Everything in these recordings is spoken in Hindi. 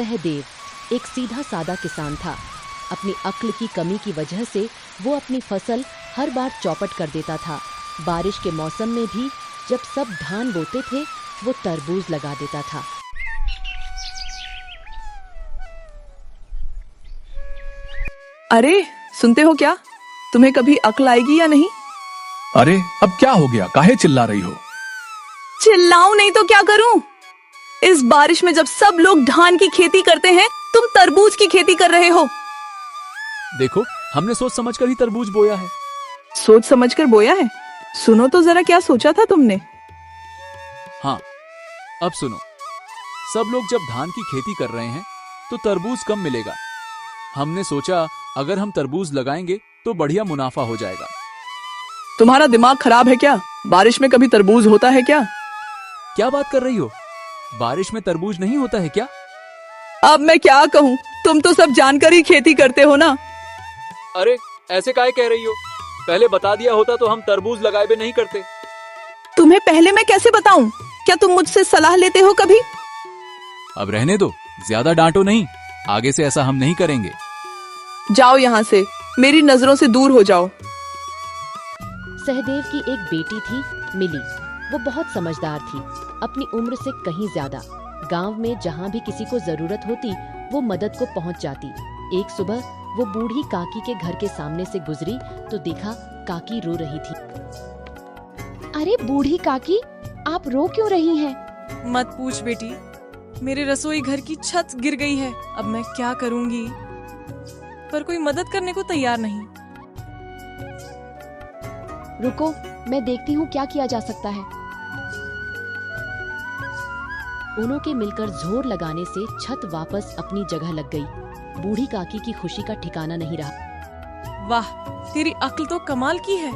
सहदेव एक सीधा सादा किसान था। अपनी अक्ल की कमी की वजह से वो अपनी फसल हर बार चौपट कर देता था। बारिश के मौसम में भी जब सब धान बोते थे, वो तरबूज लगा देता था। अरे सुनते हो क्या? तुम्हें कभी अक्ल आएगी या नहीं? अरे अब क्या हो गया, काहे चिल्ला रही हो? चिल्लाऊं नहीं तो क्या करूं? इस बारिश में जब सब लोग धान की खेती करते हैं, तुम तरबूज की खेती कर रहे हो। देखो, हमने सोच समझकर ही तरबूज बोया है। सोच समझकर बोया है? सुनो तो जरा, क्या सोचा था तुमने? हाँ, अब सुनो। सब लोग जब धान की खेती कर रहे हैं तो तरबूज कम मिलेगा। हमने सोचा अगर हम तरबूज लगाएंगे तो बढ़िया मुनाफा हो जाएगा। तुम्हारा दिमाग खराब है क्या? बारिश में कभी तरबूज होता है क्या? क्या बात कर रही हो? बारिश में तरबूज नहीं होता है क्या? अब मैं क्या कहूँ, तुम तो सब जानकर ही खेती करते हो ना। अरे ऐसे काहे कह रही हो? पहले बता दिया होता तो हम तरबूज लगाए भी नहीं करते। तुम्हें पहले मैं कैसे बताऊं? क्या तुम मुझसे सलाह लेते हो कभी? अब रहने दो, ज्यादा डांटो नहीं। आगे से ऐसा हम नहीं करेंगे। जाओ यहाँ से, मेरी नजरों से दूर हो जाओ। सहदेव की एक बेटी थी, मिली। वो बहुत समझदार थी, अपनी उम्र से कहीं ज्यादा। गांव में जहाँ भी किसी को जरूरत होती, वो मदद को पहुँच जाती। एक सुबह वो बूढ़ी काकी के घर के सामने से गुजरी तो देखा काकी रो रही थी। अरे बूढ़ी काकी, आप रो क्यों रही हैं? मत पूछ बेटी, मेरे रसोई घर की छत गिर गई है। अब मैं क्या करूंगी? पर कोई मदद करने को तैयार नहीं। रुको, मैं देखती हूँ क्या किया जा सकता है। उनों के मिलकर जोर लगाने से छत वापस अपनी जगह लग गई। बूढ़ी काकी की खुशी का ठिकाना नहीं रहा। वाह, तेरी अक्ल तो कमाल की है।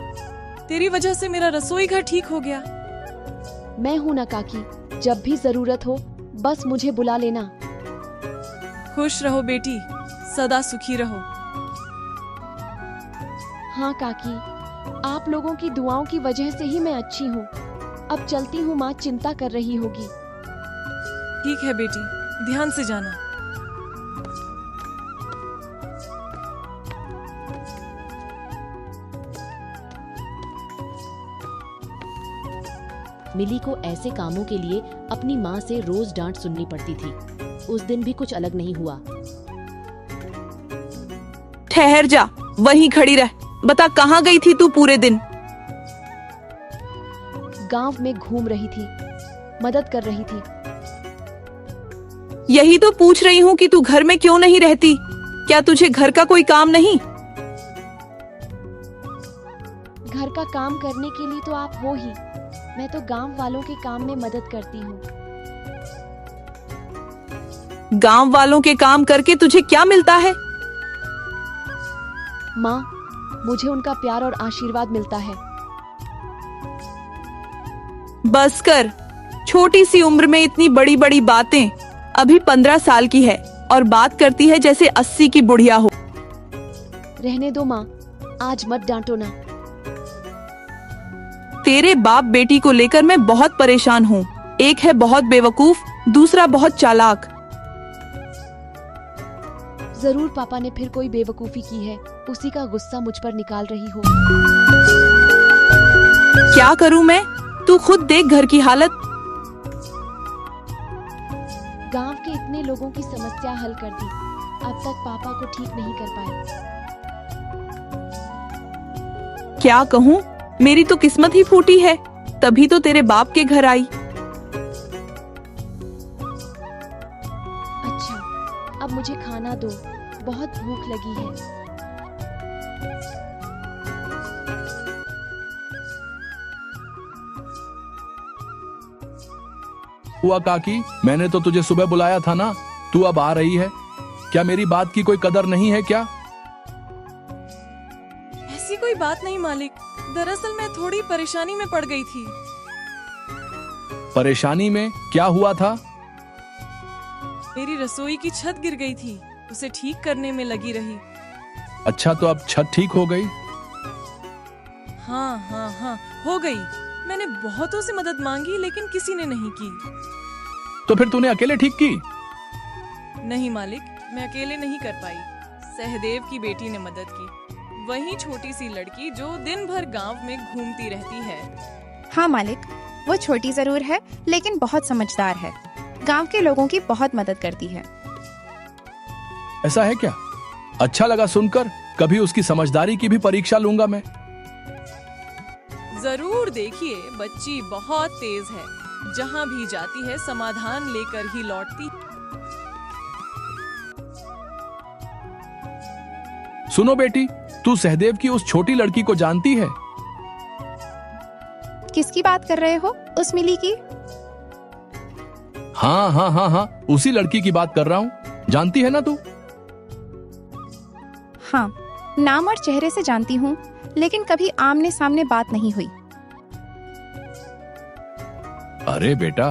तेरी वजह से मेरा रसोई घर ठीक हो गया। मैं हूँ ना काकी, जब भी जरूरत हो बस मुझे बुला लेना। खुश रहो बेटी, सदा सुखी रहो। हाँ काकी, आप लोगों की दुआओं की वजह से ही मैं अच्छी हूँ। अब चलती हूँ, माँ चिंता कर रही होगी। ठीक है बेटी, ध्यान से जाना। मिली को ऐसे कामों के लिए अपनी माँ से रोज डांट सुननी पड़ती थी। उस दिन भी कुछ अलग नहीं हुआ। ठहर जा, वहीं खड़ी रह। बता, कहाँ गई थी तू पूरे दिन? गांव में घूम रही थी, मदद कर रही थी। यही तो पूछ रही हूँ कि तू घर में क्यों नहीं रहती? क्या तुझे घर का कोई काम नहीं? घर का काम करने के लिए तो आप हो ही। मैं तो गांव वालों के काम में मदद करती हूँ। गांव वालों के काम करके तुझे क्या मिलता है? माँ, मुझे उनका प्यार और आशीर्वाद मिलता है। बस कर, छोटी सी उम्र में इतनी बड़ी बड़ी बातें। अभी 15 साल की है और बात करती है जैसे 80 की बुढ़िया हो। रहने दो माँ, आज मत डांटो ना। तेरे बाप बेटी को लेकर मैं बहुत परेशान हूँ। एक है बहुत बेवकूफ, दूसरा बहुत चालाक। जरूर पापा ने फिर कोई बेवकूफी की है, उसी का गुस्सा मुझ पर निकाल रही हो। क्या करूँ मैं? तू खुद देख घर की हालत। गांव के इतने लोगों की समस्या हल कर दी, अब तक पापा को ठीक नहीं कर पाए। क्या कहूँ, मेरी तो किस्मत ही फूटी है। तभी तो तेरे बाप के घर आई। अच्छा, अब मुझे खाना दो, बहुत भूख लगी है। हुआ काकी, मैंने तो तुझे सुबह बुलाया था ना, तू अब आ रही है। क्या मेरी बात की कोई कदर नहीं है क्या? ऐसी कोई बात नहीं मालिक, दरअसल मैं थोड़ी परेशानी में पड़ गई थी। परेशानी में क्या हुआ था? मेरी रसोई की छत गिर गई थी, उसे ठीक करने में लगी रही। अच्छा, तो अब छत ठीक हो गई? हाँ, हो गई। मैंने बहुतों से मदद मांगी लेकिन किसी ने नहीं की। तो फिर तूने अकेले ठीक की? नहीं मालिक, मैं अकेले नहीं कर पाई। सहदेव की बेटी ने मदद की, वही छोटी सी लड़की जो दिन भर गांव में घूमती रहती है। हाँ मालिक, वो छोटी जरूर है लेकिन बहुत समझदार है। गांव के लोगों की बहुत मदद करती है। ऐसा है क्या? अच्छा लगा सुनकर। कभी उसकी समझदारी की भी परीक्षा लूंगा मैं। जरूर देखिए, बच्ची बहुत तेज है। जहाँ भी जाती है समाधान लेकर ही लौटती। सुनो बेटी, तू सहदेव की उस छोटी लड़की को जानती है? किसकी बात कर रहे हो? उस मिली की? हाँ हाँ हाँ हाँ, उसी लड़की की बात कर रहा हूँ। जानती है ना तू? हाँ, नाम और चेहरे से जानती हूँ, लेकिन कभी आमने सामने बात नहीं हुई। अरे बेटा,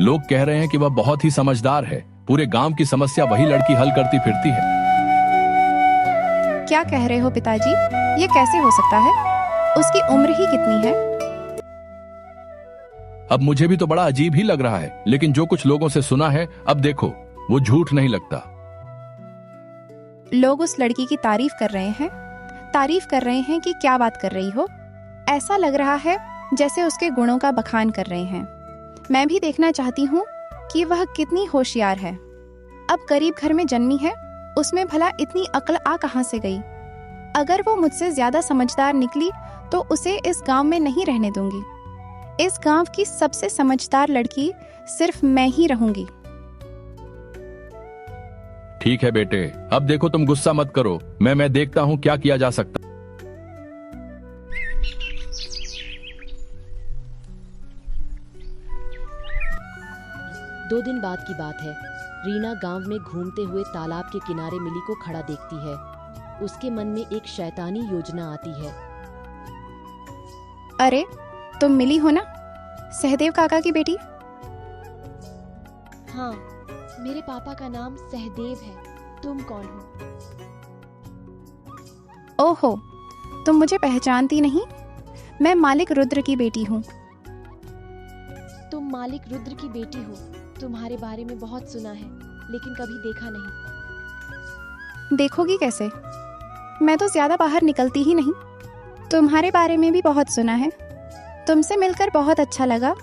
लोग कह रहे हैं कि वह बहुत ही समझदार है। पूरे गांव की समस्या वही लड़की हल करती फिरती है। क्या कह रहे हो पिताजी? ये कैसे हो सकता है? उसकी उम्र ही कितनी है? अब मुझे भी तो बड़ा अजीब ही लग रहा है, लेकिन जो कुछ लोगों से सुना है, अब देखो वो झूठ नहीं लगता। लोग उस लड़की की तारीफ कर रहे हैं। तारीफ कर रहे हैं कि क्या बात कर रही हो? ऐसा लग रहा है जैसे उसके गुणों का बखान कर रहे हैं। मैं भी देखना चाहती हूँ कि वह कितनी होशियार है। अब गरीब घर में जन्मी है, उसमें भला इतनी अक्ल आ कहाँ से गई? अगर वो मुझसे ज्यादा समझदार निकली तो उसे इस गांव में नहीं रहने दूंगी। इस गांव की सबसे समझदार लड़की सिर्फ मैं ही रहूंगी। ठीक है बेटे, अब देखो तुम गुस्सा मत करो। मैं देखता हूँ क्या किया जा सकता। 2 दिन बाद की बात है। रीना गांव में घूमते हुए तालाब के किनारे मिली को खड़ा देखती है। उसके मन में एक शैतानी योजना आती है। अरे, तुम मिली हो ना? सहदेव काका की बेटी? हाँ, मेरे पापा का नाम सहदेव है। तुम कौन हो? ओहो, तुम मुझे पहचानती नहीं? मैं मालिक रुद्र की बेटी हूँ। तुम मालिक रुद्र की बेटी हो। तुम्हारे बारे में बहुत सुना है, लेकिन कभी देखा नहीं। देखोगी कैसे? मैं तो ज्यादा बाहर निकलती ही नहीं। तुम्हारे बारे में भी बहुत सुना है। तुमसे मिलकर बहुत अच्छा लगा।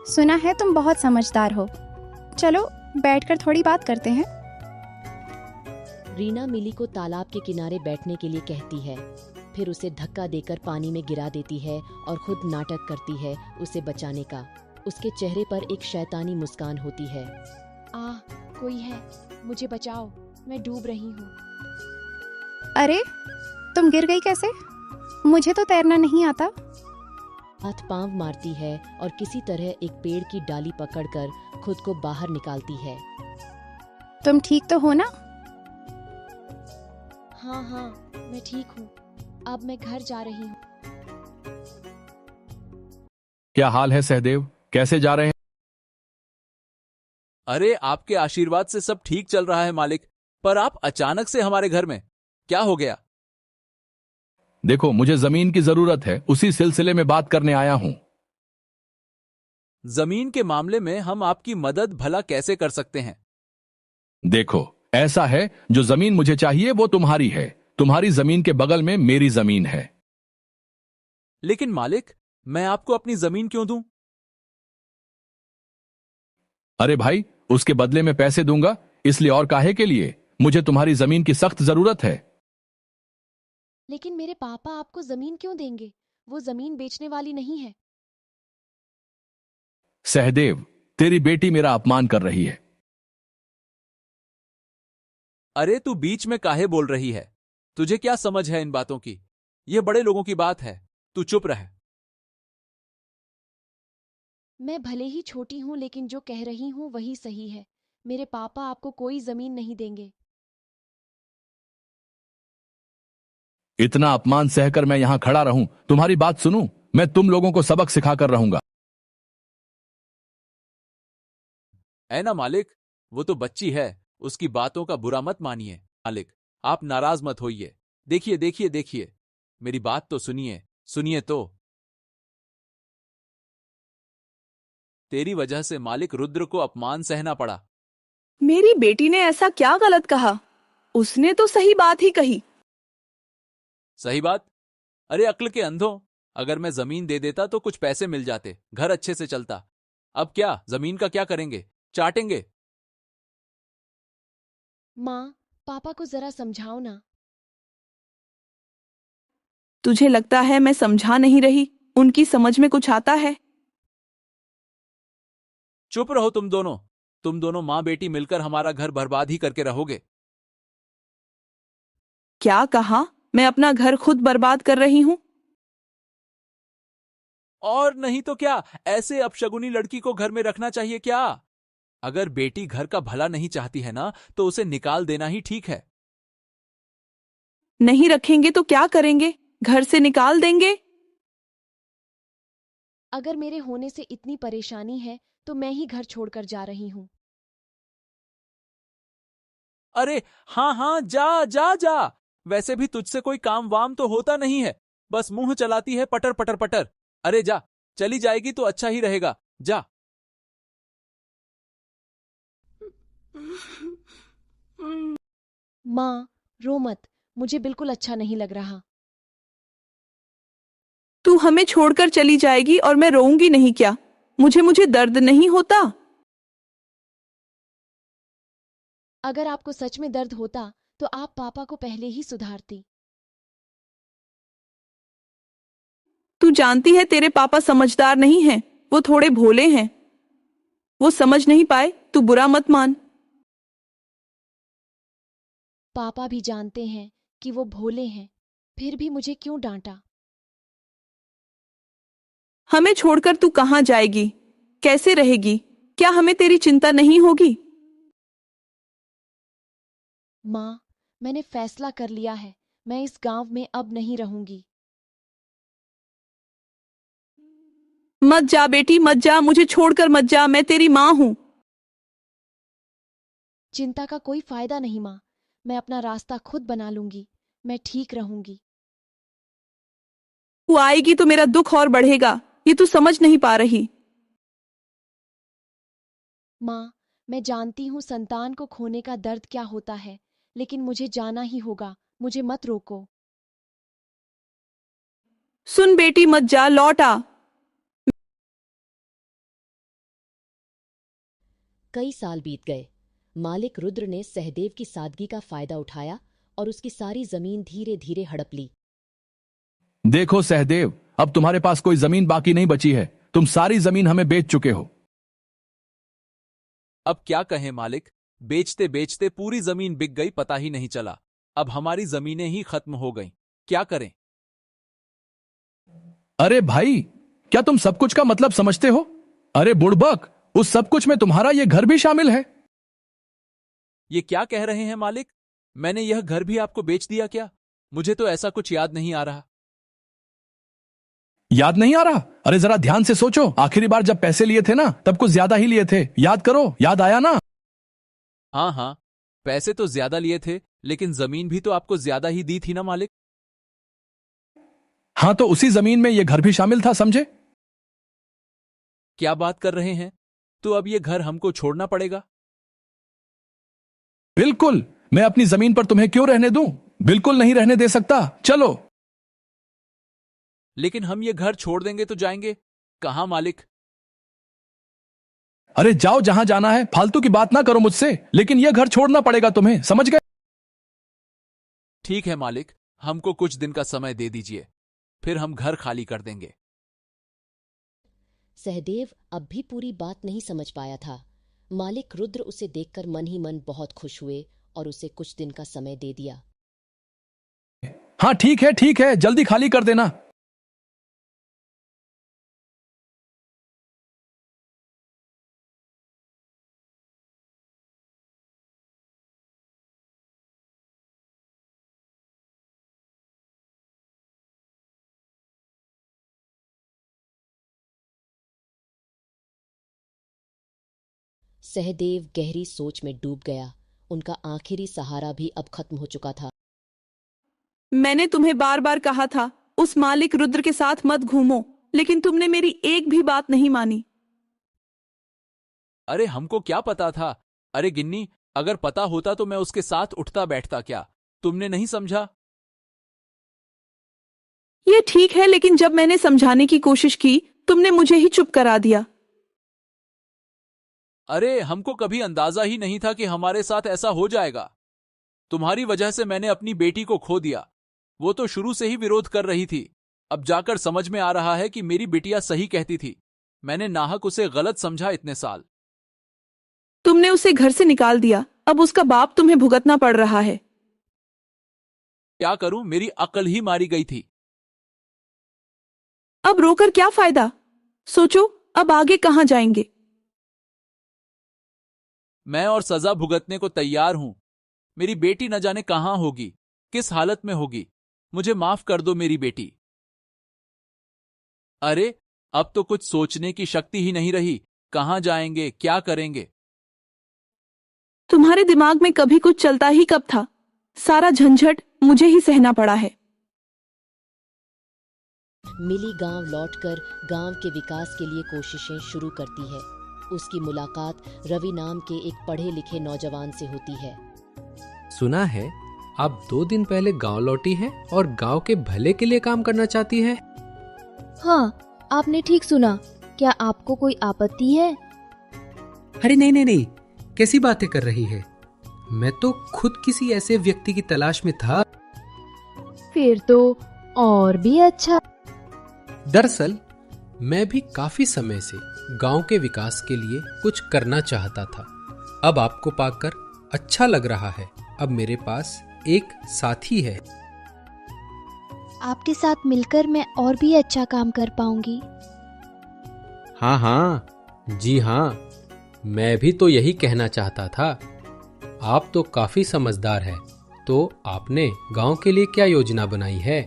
सुना है तुम बहुत समझदार हो। चलो बैठकर थोड़ी बात करते हैं। रीना मिली को तालाब के किनारे बैठने के लिए कहती है, फिर उसे धक्का देकर पानी में गिरा देती है और खुद नाटक करती है उसे बचाने का। उसके चेहरे पर एक शैतानी मुस्कान होती है। आह, कोई है, मुझे बचाओ, मैं डूब रही हूँ। अरे, तुम गिर गई कैसे? मुझे तो तैरना नहीं आता। हाथ पांव मारती है और किसी तरह एक पेड़ की डाली पकड़कर खुद को बाहर निकालती है। तुम ठीक तो हो ना? हाँ हाँ, मैं ठीक हूँ। अब मैं घर जा रही हूँ। क्या हाल है सहदेव? कैसे जा रहे हैं? अरे, आपके आशीर्वाद से सब ठीक चल रहा है मालिक, पर आप अचानक से हमारे घर में, क्या हो गया? देखो, मुझे जमीन की जरूरत है, उसी सिलसिले में बात करने आया हूं। जमीन के मामले में हम आपकी मदद भला कैसे कर सकते हैं? देखो, ऐसा है, जो जमीन मुझे चाहिए वो तुम्हारी है। तुम्हारी जमीन के बगल में मेरी जमीन है। लेकिन मालिक, मैं आपको अपनी जमीन क्यों दूं? अरे भाई, उसके बदले में पैसे दूंगा, इसलिए और काहे के लिए? मुझे तुम्हारी जमीन की सख्त जरूरत है। लेकिन मेरे पापा आपको जमीन क्यों देंगे? वो जमीन बेचने वाली नहीं है। सहदेव, तेरी बेटी मेरा अपमान कर रही है। अरे, तू बीच में काहे बोल रही है? तुझे क्या समझ है इन बातों की? ये बड़े लोगों की बात है, तू चुप रह। मैं भले ही छोटी हूँ, लेकिन जो कह रही हूँ वही सही है। मेरे पापा आपको कोई जमीन नहीं देंगे। इतना अपमान सहकर मैं यहां खड़ा रहूं, तुम्हारी बात सुनूं? मैं तुम लोगों को सबक सिखाकर रहूंगा। ऐ ना मालिक, वो तो बच्ची है, उसकी बातों का बुरा मत मानिए। मालिक, आप नाराज मत होइए। देखिए देखिए देखिए, मेरी बात तो सुनिए, सुनिए तो। तेरी वजह से मालिक रुद्र को अपमान सहना पड़ा। मेरी बेटी ने ऐसा क्या गलत कहा? उसने तो सही बात ही कही। सही बात? अरे अक्ल के अंधों, अगर मैं जमीन दे देता तो कुछ पैसे मिल जाते, घर अच्छे से चलता। अब क्या, जमीन का क्या करेंगे? चाटेंगे। माँ, पापा को जरा समझाओ ना। तुझे लगता है मैं समझा नहीं रही? उनकी समझ में कुछ आता है? चुप रहो तुम दोनों माँ बेटी मिलकर हमारा घर बर्बाद ही करके रहोगे। क्या कहा? मैं अपना घर खुद बर्बाद कर रही हूँ? और नहीं तो क्या, ऐसे अपशगुनी लड़की को घर में रखना चाहिए क्या? अगर बेटी घर का भला नहीं चाहती है ना, तो उसे निकाल देना ही ठीक है। नहीं रखेंगे तो क्या करेंगे? घर से निकाल देंगे? अगर मेरे होने से इतनी परेशानी है तो मैं ही घर छोड़कर जा रही हूँ। अरे हाँ हाँ, जा जा जा। वैसे भी तुझसे कोई काम वाम तो होता नहीं है, बस मुंह चलाती है पटर पटर पटर। अरे जा, चली जाएगी तो अच्छा ही रहेगा, जा। माँ, रो मत, मुझे बिल्कुल अच्छा नहीं लग रहा। तू हमें छोड़कर चली जाएगी और मैं रोऊंगी नहीं क्या? मुझे दर्द नहीं होता? अगर आपको सच में दर्द होता तो आप पापा को पहले ही सुधारती। तू जानती है तेरे पापा समझदार नहीं हैं, वो थोड़े भोले हैं। वो समझ नहीं पाए, तू बुरा मत मान। पापा भी जानते हैं कि वो भोले हैं, फिर भी मुझे क्यों डांटा? हमें छोड़कर तू कहाँ जाएगी? कैसे रहेगी? क्या हमें तेरी चिंता नहीं होगी? माँ, मैंने फैसला कर लिया है, मैं इस गांव में अब नहीं रहूंगी। मत जा बेटी, मत जा, मुझे छोड़कर मत जा, मैं तेरी माँ हूँ। चिंता का कोई फायदा नहीं माँ, मैं अपना रास्ता खुद बना लूंगी, मैं ठीक रहूंगी। तू आएगी तो मेरा दुख और बढ़ेगा, ये तू समझ नहीं पा रही। माँ, मैं जानती हूँ संतान को खोने का दर्द क्या होता है, लेकिन मुझे जाना ही होगा, मुझे मत रोको। सुन बेटी, मत जा, लौट आ। कई साल बीत गए। मालिक रुद्र ने सहदेव की सादगी का फायदा उठाया और उसकी सारी जमीन धीरे धीरे हड़प ली। देखो सहदेव, अब तुम्हारे पास कोई जमीन बाकी नहीं बची है। तुम सारी जमीन हमें बेच चुके हो। अब क्या कहें मालिक, बेचते बेचते पूरी जमीन बिक गई, पता ही नहीं चला। अब हमारी जमीनें ही खत्म हो गईं, क्या करें? अरे भाई, क्या तुम सब कुछ का मतलब समझते हो? अरे बुड़बक, उस सब कुछ में तुम्हारा ये घर भी शामिल है। ये क्या कह रहे हैं मालिक? मैंने यह घर भी आपको बेच दिया क्या? मुझे तो ऐसा कुछ याद नहीं आ रहा। याद नहीं आ रहा? अरे जरा ध्यान से सोचो, आखिरी बार जब पैसे लिए थे ना, तब कुछ ज्यादा ही लिए थे। याद करो, याद आया ना? हाँ हाँ, पैसे तो ज्यादा लिए थे, लेकिन जमीन भी तो आपको ज्यादा ही दी थी ना मालिक। हाँ, तो उसी जमीन में ये घर भी शामिल था, समझे? क्या बात कर रहे हैं? तो अब ये घर हमको छोड़ना पड़ेगा? बिल्कुल। मैं अपनी जमीन पर तुम्हें क्यों रहने दूं? बिल्कुल नहीं रहने दे सकता। चलो। लेकिन हम ये घर छोड़ देंगे तो जाएंगे कहाँ मालिक? अरे जाओ जहां जाना है, फालतू की बात ना करो मुझसे, लेकिन यह घर छोड़ना पड़ेगा तुम्हें, समझ गए? ठीक है मालिक, हमको कुछ दिन का समय दे दीजिए, फिर हम घर खाली कर देंगे। सहदेव अब भी पूरी बात नहीं समझ पाया था। मालिक रुद्र उसे देखकर मन ही मन बहुत खुश हुए और उसे कुछ दिन का समय दे दिया। हाँ ठीक है, जल्दी खाली कर देना। सहदेव गहरी सोच में डूब गया। उनका आखिरी सहारा भी अब खत्म हो चुका था। मैंने तुम्हें बार बार कहा था उस मालिक रुद्र के साथ मत घूमो, लेकिन तुमने मेरी एक भी बात नहीं मानी। अरे हमको क्या पता था अरे गिन्नी, अगर पता होता तो मैं उसके साथ उठता बैठता क्या? तुमने नहीं समझा? ये ठीक है, लेकिन जब मैंने समझाने की कोशिश की तुमने मुझे ही चुप करा दिया। अरे हमको कभी अंदाजा ही नहीं था कि हमारे साथ ऐसा हो जाएगा। तुम्हारी वजह से मैंने अपनी बेटी को खो दिया। वो तो शुरू से ही विरोध कर रही थी। अब जाकर समझ में आ रहा है कि मेरी बिटिया सही कहती थी। मैंने नाहक उसे गलत समझा इतने साल। तुमने उसे घर से निकाल दिया, अब उसका बाप तुम्हें भुगतना पड़ रहा है। क्या करूं, मेरी अक्ल ही मारी गई थी। अब रोकर क्या फायदा? सोचो अब आगे कहां जाएंगे। मैं और सजा भुगतने को तैयार हूं। मेरी बेटी न जाने कहां होगी, किस हालत में होगी। मुझे माफ कर दो मेरी बेटी। अरे अब तो कुछ सोचने की शक्ति ही नहीं रही। कहां जाएंगे, क्या करेंगे? तुम्हारे दिमाग में कभी कुछ चलता ही कब था? सारा झंझट मुझे ही सहना पड़ा है। मिली गांव लौटकर गांव के विकास के लिए कोशिशें शुरू करती है। उसकी मुलाकात रवि नाम के एक पढ़े लिखे नौजवान से होती है। सुना है आप 2 दिन पहले गांव लौटी हैं और गांव के भले के लिए काम करना चाहती है। हाँ, आपने ठीक सुना। क्या आपको कोई आपत्ति है? अरे नहीं नहीं नहीं, कैसी बातें कर रही है? मैं तो खुद किसी ऐसे व्यक्ति की तलाश में था। फिर तो और भी अच्छा। दरअसल मैं भी काफी समय से गांव के विकास के लिए कुछ करना चाहता था। अब आपको पाकर अच्छा लग रहा है। अब मेरे पास एक साथी है। आपके साथ मिलकर मैं और भी अच्छा काम कर पाऊंगी। हाँ हाँ, जी हाँ, मैं भी तो यही कहना चाहता था। आप तो काफी समझदार हैं, तो आपने गांव के लिए क्या योजना बनाई है?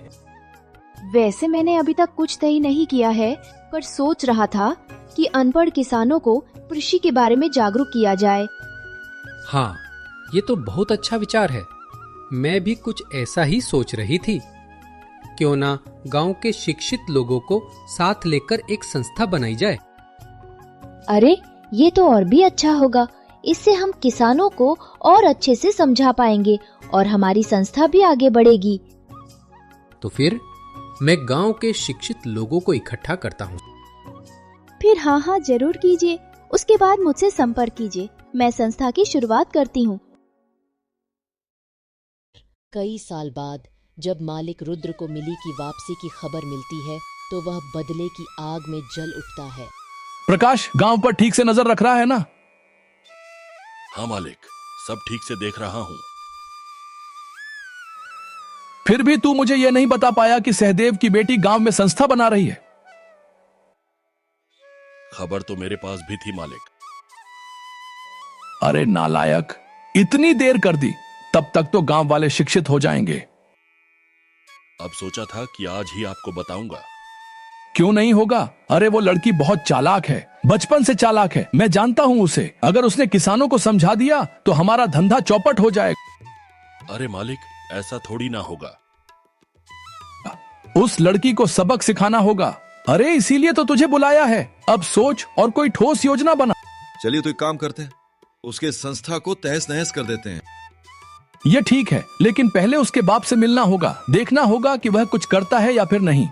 वैसे मैंने अभी तक कुछ तय नहीं किया है, पर सोच रहा था कि अनपढ़ किसानों को कृषि के बारे में जागरूक किया जाए। हाँ, ये तो बहुत अच्छा विचार है। मैं भी कुछ ऐसा ही सोच रही थी। क्यों ना गांव के शिक्षित लोगों को साथ लेकर एक संस्था बनाई जाए। अरे ये तो और भी अच्छा होगा। इससे हम किसानों को और अच्छे से समझा पाएंगे और हमारी संस्था भी आगे बढ़ेगी। तो फिर मैं गांव के शिक्षित लोगों को इकट्ठा करता हूँ। फिर हाँ, जरूर कीजिए। उसके बाद मुझसे संपर्क कीजिए। मैं संस्था की शुरुआत करती हूँ। कई साल बाद जब मालिक रुद्र को मिली की वापसी की खबर मिलती है तो वह बदले की आग में जल उठता है। प्रकाश गांव पर ठीक से नजर रख रहा है ना? हाँ मालिक, सब ठीक से देख रहा हूँ। फिर भी तू मुझे यह नहीं बता पाया कि सहदेव की बेटी गांव में संस्था बना रही है। खबर तो मेरे पास भी थी मालिक। अरे नालायक, इतनी देर कर दी। तब तक तो गांव वाले शिक्षित हो जाएंगे। अब सोचा था कि आज ही आपको बताऊंगा। क्यों नहीं होगा? अरे वो लड़की बहुत चालाक है, बचपन से चालाक है। मैं जानता हूं उसे। अगर उसने किसानों को समझा दिया तो हमारा धंधा चौपट हो जाएगा। अरे मालिक, ऐसा थोड़ी ना होगा। उस लड़की को सबक सिखाना होगा। अरे इसीलिए तो तुझे बुलाया है। अब सोच और कोई ठोस योजना बना। चलिए तो एक काम करते हैं, उसके संस्था को तहस नहस कर देते हैं। ये ठीक है, लेकिन पहले उसके बाप से मिलना होगा। देखना होगा कि वह कुछ करता है या फिर नहीं।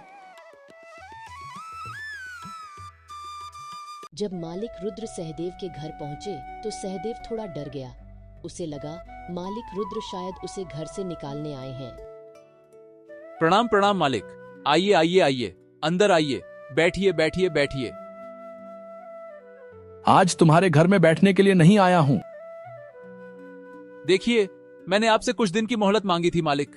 जब मालिक रुद्र सहदेव के घर पहुंचे तो सहदेव थोड़ा डर गया। उसे लगा मालिक रुद्र शायद उसे घर से निकालने आए हैं। प्रणाम प्रणाम मालिक। आइए आइए आइए, अंदर आइए। बैठिए बैठिए बैठिए। आज तुम्हारे घर में बैठने के लिए नहीं आया हूं। देखिए, मैंने आपसे कुछ दिन की मोहलत मांगी थी मालिक।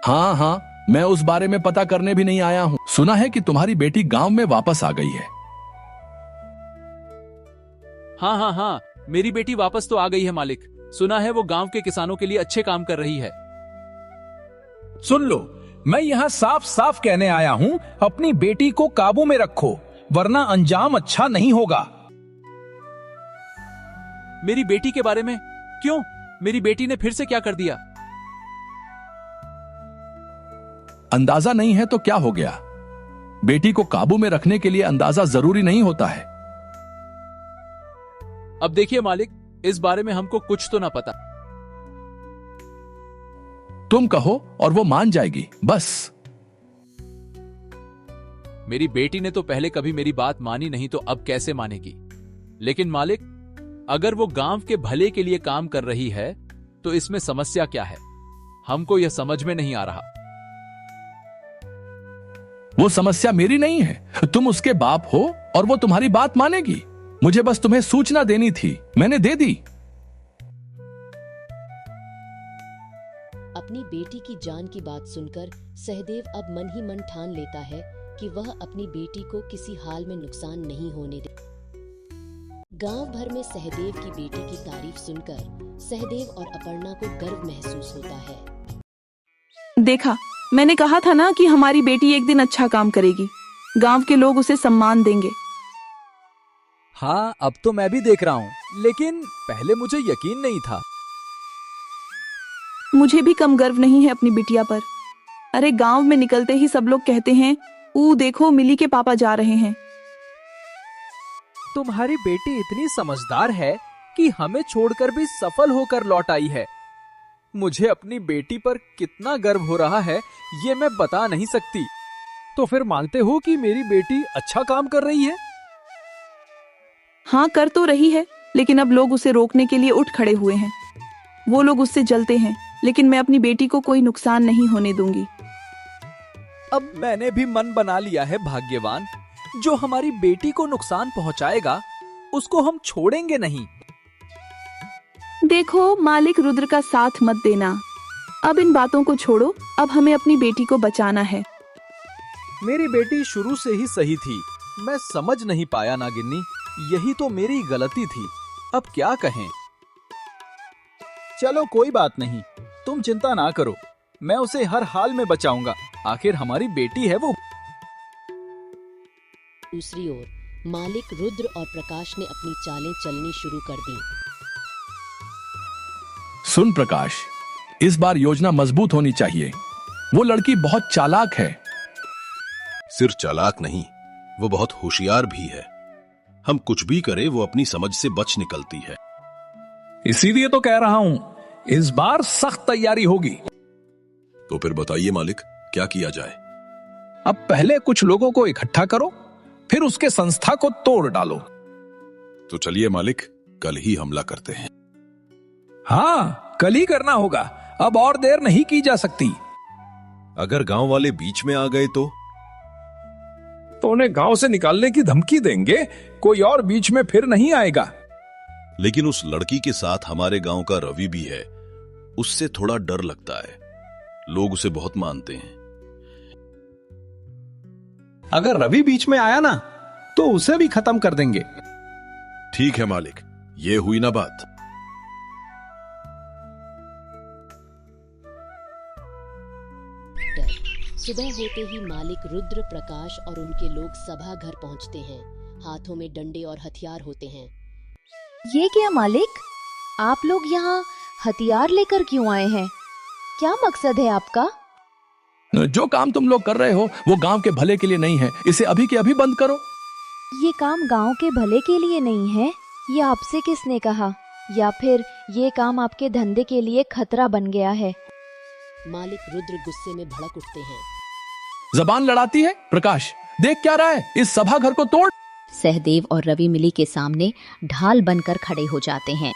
हाँ, मैं उस बारे में पता करने भी नहीं आया हूं। सुना है कि तुम्हारी बेटी गांव में वापस आ गई है। हाँ, मेरी बेटी वापस तो आ गई है मालिक। सुना है वो गांव के किसानों के लिए अच्छे काम कर रही है। सुन लो, मैं यहाँ साफ साफ कहने आया हूँ, अपनी बेटी को काबू में रखो, वरना अंजाम अच्छा नहीं होगा। मेरी बेटी के बारे में? क्यों? मेरी बेटी ने फिर से क्या कर दिया? अंदाजा नहीं है तो क्या हो गया? बेटी को काबू में रखने के लिए अंदाजा जरूरी नहीं होता है। अब देखिए मालिक, इस बारे में हमको कुछ तो ना पता। तुम कहो और वो मान जाएगी, बस। मेरी बेटी ने तो पहले कभी मेरी बात मानी नहीं, तो अब कैसे मानेगी? लेकिन मालिक, अगर वो गांव के भले के लिए काम कर रही है तो इसमें समस्या क्या है? हमको यह समझ में नहीं आ रहा। वो समस्या मेरी नहीं है। तुम उसके बाप हो और वो तुम्हारी बात मानेगी। मुझे बस तुम्हें सूचना देनी थी, मैंने दे दी। अपनी बेटी की जान की बात सुनकर सहदेव अब मन ही मन ठान लेता है कि वह अपनी बेटी को किसी हाल में नुकसान नहीं होने दे। गांव भर में सहदेव की बेटी की तारीफ सुनकर सहदेव और अपर्णा को गर्व महसूस होता है। देखा, मैंने कहा था ना कि हमारी बेटी एक दिन अच्छा काम करेगी। गांव के लोग उसे सम्मान देंगे। हाँ, अब तो मैं भी देख रहा हूँ, लेकिन पहले मुझे यकीन नहीं था। मुझे भी कम गर्व नहीं है अपनी बिटिया पर। अरे, गांव में निकलते ही सब लोग कहते हैं, देखो मिली के पापा जा रहे हैं। तुम्हारी बेटी इतनी समझदार है कि हमें छोड़कर भी सफल होकर लौट आई है। मुझे अपनी बेटी पर कितना गर्व हो रहा है ये मैं बता नहीं सकती। तो फिर मानते हो कि मेरी बेटी अच्छा काम कर रही है? हाँ, कर तो रही है, लेकिन अब लोग उसे रोकने के लिए उठ खड़े हुए हैं। वो लोग उससे जलते हैं, लेकिन मैं अपनी बेटी को कोई नुकसान नहीं होने दूंगी। अब मैंने भी मन बना लिया है भाग्यवान। जो हमारी बेटी को नुकसान पहुंचाएगा उसको हम छोड़ेंगे नहीं। देखो, मालिक रुद्र का साथ मत देना। अब इन बातों को छोड़ो, अब हमें अपनी बेटी को बचाना है। मेरी बेटी शुरू से ही सही थी, मैं समझ नहीं पाया नागिनी। यही तो मेरी गलती थी। अब क्या कहें? चलो कोई बात नहीं, तुम चिंता ना करो, मैं उसे हर हाल में बचाऊंगा। आखिर हमारी बेटी है वो। दूसरी ओर मालिक रुद्र और प्रकाश ने अपनी चालें चलनी शुरू कर दी। सुन प्रकाश, इस बार योजना मजबूत होनी चाहिए। वो लड़की बहुत चालाक है। सिर्फ चालाक नहीं, वो बहुत होशियार भी है। हम कुछ भी करें वो अपनी समझ से बच निकलती है। इसीलिए तो कह रहा हूं, इस बार सख्त तैयारी होगी। तो फिर बताइए मालिक, क्या किया जाए? अब पहले कुछ लोगों को इकट्ठा करो, फिर उसके संस्था को तोड़ डालो। तो चलिए मालिक, कल ही हमला करते हैं। हाँ, कल ही करना होगा, अब और देर नहीं की जा सकती। अगर गांव वाले बीच में आ गए तो उन्हें गांव से निकालने की धमकी देंगे, कोई और बीच में फिर नहीं आएगा। लेकिन उस लड़की के साथ हमारे गांव का रवि भी है, उससे थोड़ा डर लगता है। लोग उसे बहुत मानते हैं। अगर रवि बीच में आया ना, तो उसे भी खत्म कर देंगे। ठीक है मालिक, ये हुई ना बात। सुबह होते ही मालिक रुद्र, प्रकाश और उनके लोग सभा घर पहुंचते हैं। हाथों में डंडे और हथियार होते हैं। ये क्या मालिक, आप लोग यहाँ हथियार लेकर क्यों आए हैं? क्या मकसद है आपका? जो काम तुम लोग कर रहे हो वो गांव के भले के लिए नहीं है। इसे अभी के अभी बंद करो। ये काम गांव के भले के लिए नहीं है, ये आपसे किसने कहा? या फिर ये काम आपके धंधे के लिए खतरा बन गया है? मालिक रुद्र गुस्से में भड़क उठते हैं। जबान लड़ाती है? प्रकाश, देख क्या रहा है? इस सभा घर को तोड़। सहदेव और रवि मिली के सामने ढाल बनकर खड़े हो जाते हैं।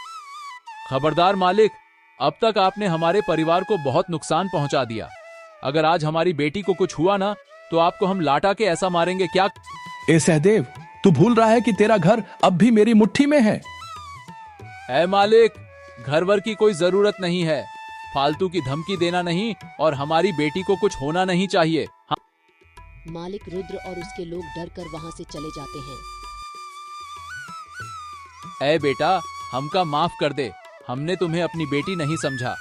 खबरदार मालिक, अब तक आपने हमारे परिवार को बहुत नुकसान पहुंचा दिया। अगर आज हमारी बेटी को कुछ हुआ ना, तो आपको हम लाटा के ऐसा मारेंगे क्या? ए सहदेव, तू भूल रहा है कि तेरा घर अब भी मेरी मुट्ठी में है। ऐ मालिक, घर वर की कोई जरूरत नहीं है। फालतू की धमकी देना नहीं, और हमारी बेटी को कुछ होना नहीं चाहिए। हाँ। मालिक रुद्र और उसके लोग डर कर वहां से चले जाते हैं। ऐ बेटा, हमका माफ कर दे, हमने तुम्हें अपनी बेटी नहीं समझा।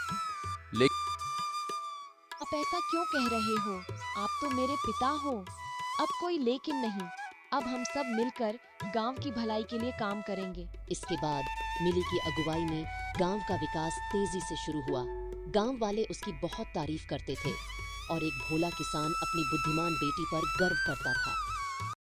आप ऐसा क्यों कह रहे हो? आप तो मेरे पिता हो। अब कोई लेकिन नहीं, अब हम सब मिलकर गांव की भलाई के लिए काम करेंगे। इसके बाद मिली की अगुवाई में गांव का विकास तेजी से शुरू हुआ। गांव वाले उसकी बहुत तारीफ करते थे और एक भोला किसान अपनी बुद्धिमान बेटी पर गर्व करता था।